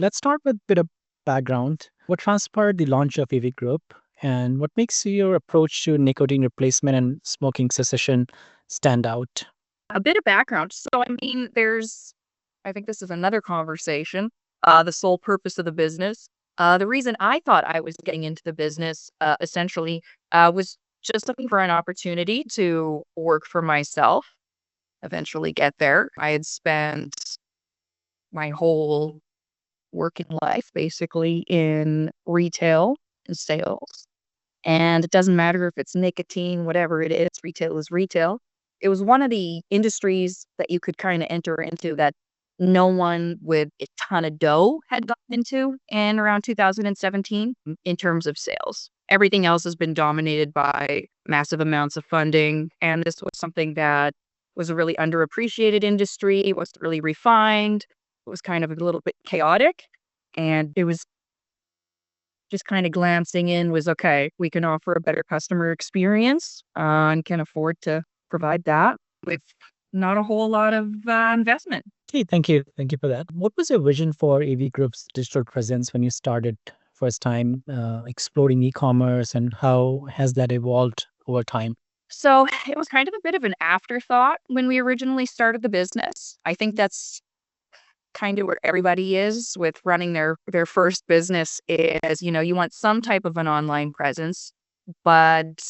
let's start with a bit of background. What transpired the launch of EV Group, and what makes your approach to nicotine replacement and smoking cessation stand out? A bit of background. I think this is another conversation. The sole purpose of the business. The reason I thought I was getting into the business, essentially, was just looking for an opportunity to work for myself, eventually get there. I had spent my whole working life basically in retail and sales. And it doesn't matter if it's nicotine, whatever it is, retail is retail. It was one of the industries that you could kind of enter into that no one with a ton of dough had gotten into in around 2017 in terms of sales. Everything else has been dominated by massive amounts of funding. And this was something that was a really underappreciated industry. It wasn't really refined. It was kind of a little bit chaotic. And it was just kind of glancing in was, okay, we can offer a better customer experience and can afford to provide that with not a whole lot of investment. Hey, thank you. Thank you for that. What was your vision for EV Group's digital presence when you started first time exploring e-commerce, and how has that evolved over time? So it was kind of a bit of an afterthought when we originally started the business. I think that's kind of where everybody is with running their first business is, you want some type of an online presence, but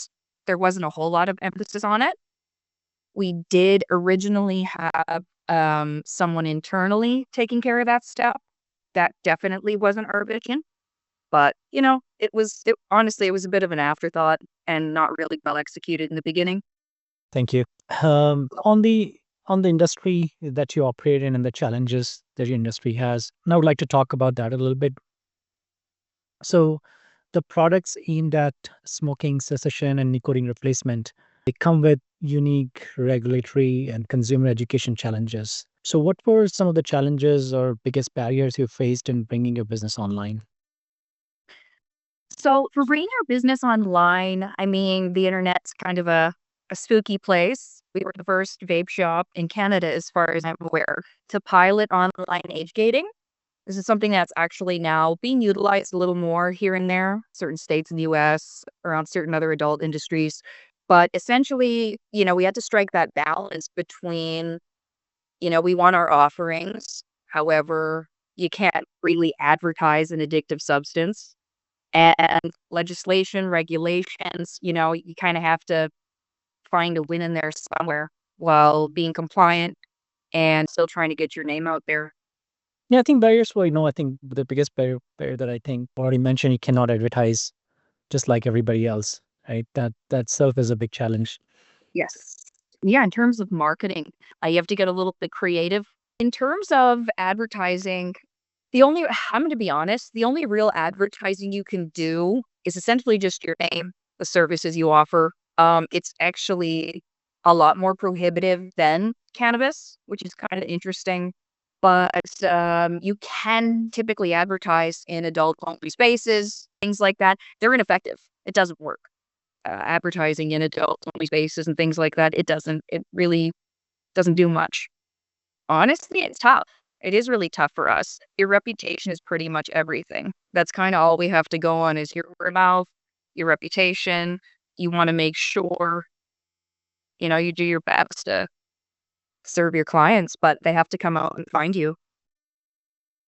there wasn't a whole lot of emphasis on it. We did originally have someone internally taking care of that stuff. That definitely wasn't our vision, but honestly, it was a bit of an afterthought and not really well executed in the beginning. Thank you. On the industry that you operate in and the challenges that your industry has, and I would like to talk about that a little bit. So, the products aimed at smoking cessation and nicotine replacement, they come with unique regulatory and consumer education challenges. So, what were some of the challenges or biggest barriers you faced in bringing your business online? So for bringing our business online, I mean, the internet's kind of a spooky place. We were the first vape shop in Canada, as far as I'm aware, to pilot online age gating. This is something that's actually now being utilized a little more here and there, certain states in the US, around certain other adult industries. But essentially, we had to strike that balance between, we want our offerings. However, you can't really advertise an addictive substance and legislation, regulations, you kind of have to find a win in there somewhere while being compliant and still trying to get your name out there. Yeah, I think barriers were, I think the biggest barrier that I think already mentioned, you cannot advertise just like everybody else, right? That self is a big challenge. Yes. Yeah, in terms of marketing, you have to get a little bit creative. In terms of advertising, I'm going to be honest, the only real advertising you can do is essentially just your name, the services you offer. It's actually a lot more prohibitive than cannabis, which is kind of interesting. But you can typically advertise in adult-only spaces, things like that. They're ineffective. It doesn't work. Advertising in adult-only spaces and things like that, it really doesn't do much. Honestly, it's tough. It is really tough for us. Your reputation is pretty much everything. That's kinda all we have to go on is your word of mouth, your reputation. You wanna make sure, you do your best to serve your clients, but they have to come out and find you.